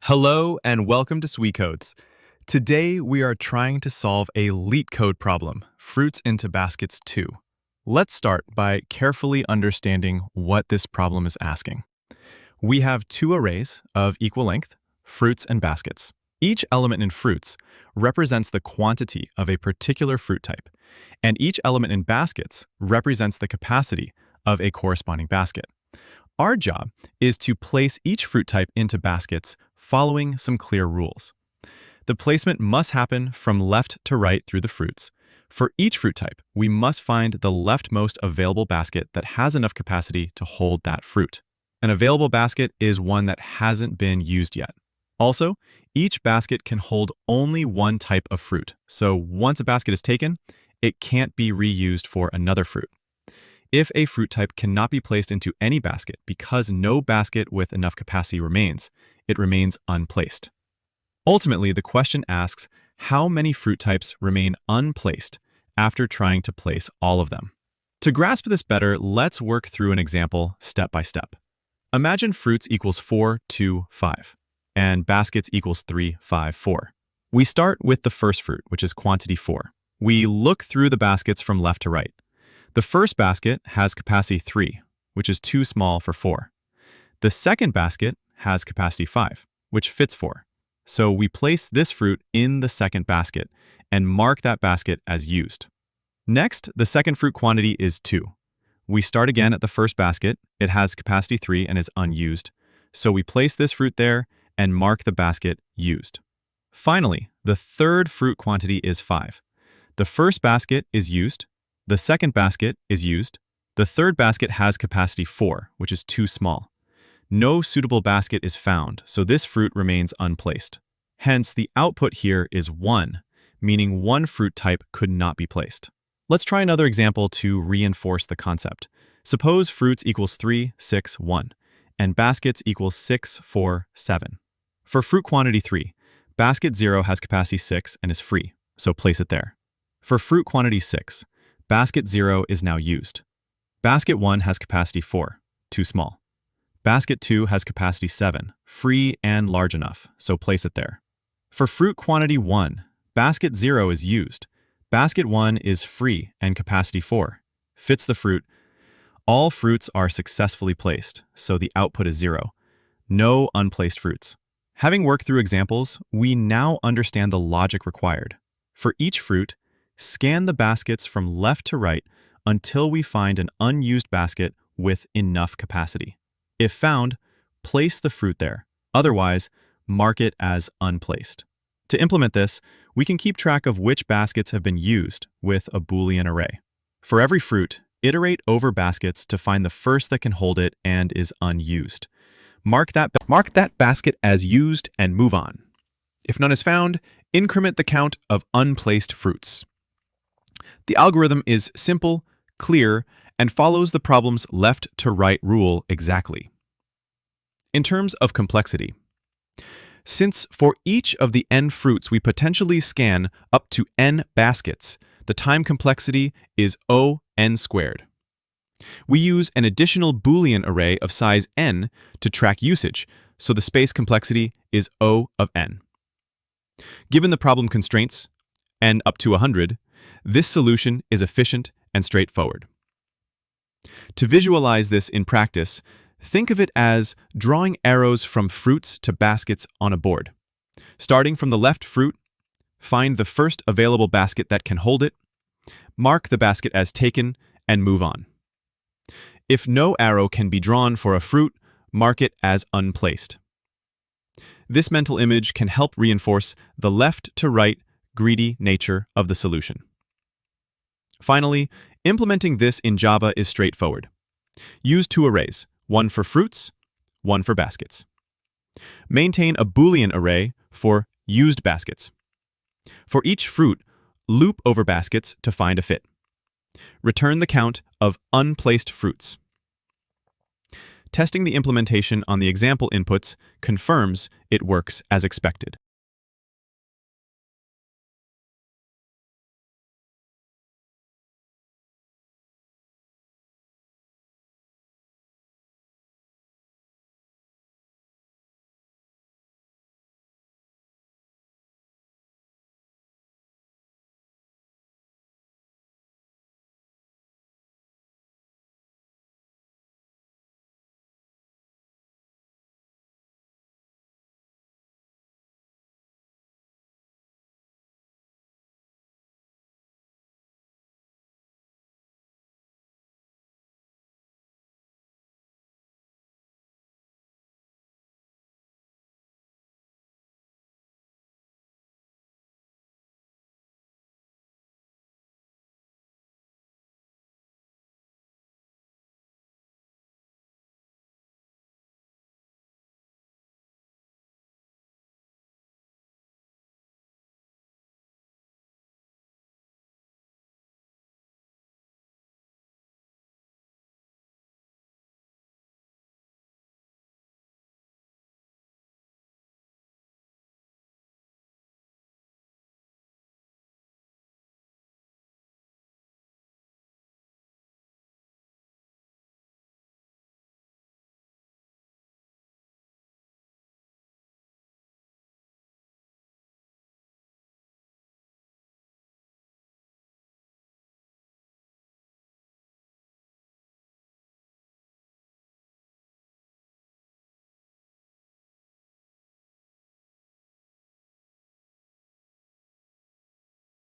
Hello and welcome to Leetcodes. Today we are trying to solve a Leetcode problem, Fruits into Baskets 2. Let's start by carefully understanding what this problem is asking. We have two arrays of equal length, fruits and baskets. Each element in fruits represents the quantity of a particular fruit type, and each element in baskets represents the capacity of a corresponding basket. Our job is to place each fruit type into baskets following some clear rules. The placement must happen from left to right through the fruits. For each fruit type, we must find the leftmost available basket that has enough capacity to hold that fruit. An available basket is one that hasn't been used yet. Also, each basket can hold only one type of fruit, so once a basket is taken, it can't be reused for another fruit. If a fruit type cannot be placed into any basket because no basket with enough capacity remains, it remains unplaced. Ultimately, the question asks how many fruit types remain unplaced after trying to place all of them. To grasp this better, let's work through an example step by step. Imagine fruits equals 4, 2, 5, and baskets equals 3, 5, 4. We start with the first fruit, which is quantity 4. We look through the baskets from left to right. The first basket has capacity 3, which is too small for 4. The second basket has capacity 5, which fits 4. So we place this fruit in the second basket and mark that basket as used. Next, the second fruit quantity is 2. We start again at the first basket. It has capacity 3 and is unused. So we place this fruit there and mark the basket used. Finally, the third fruit quantity is 5. The first basket is used. The second basket is used. The third basket has capacity 4, which is too small. No suitable basket is found, so this fruit remains unplaced. Hence, the output here is 1, meaning one fruit type could not be placed. Let's try another example to reinforce the concept. Suppose fruits equals 3, 6, 1, and baskets equals 6, 4, 7. For fruit quantity 3, basket 0 has capacity 6 and is free, so place it there. For fruit quantity 6, basket 0 is now used. Basket 1 has capacity 4, too small. Basket 2 has capacity 7, free and large enough, so place it there. For fruit quantity 1, basket 0 is used. Basket 1 is free and capacity 4, fits the fruit. All fruits are successfully placed, so the output is 0. No unplaced fruits. Having worked through examples, we now understand the logic required. For each fruit, scan the baskets from left to right until we find an unused basket with enough capacity. If found, place the fruit there. Otherwise, mark it as unplaced. To implement this, we can keep track of which baskets have been used with a Boolean array. For every fruit, iterate over baskets to find the first that can hold it and is unused. Mark that basket as used and move on. If none is found, increment the count of unplaced fruits. The algorithm is simple, clear, and follows the problem's left to right rule exactly. In terms of complexity, since for each of the n fruits we potentially scan up to n baskets, the time complexity is O(n squared). We use an additional Boolean array of size n to track usage, so the space complexity is O of n. Given the problem constraints, n up to 100, this solution is efficient and straightforward. To visualize this in practice, think of it as drawing arrows from fruits to baskets on a board. Starting from the left fruit, find the first available basket that can hold it, mark the basket as taken, and move on. If no arrow can be drawn for a fruit, mark it as unplaced. This mental image can help reinforce the left to right greedy nature of the solution. Finally, implementing this in Java is straightforward. Use two arrays, one for fruits, one for baskets. Maintain a Boolean array for used baskets. For each fruit, loop over baskets to find a fit. Return the count of unplaced fruits. Testing the implementation on the example inputs confirms it works as expected.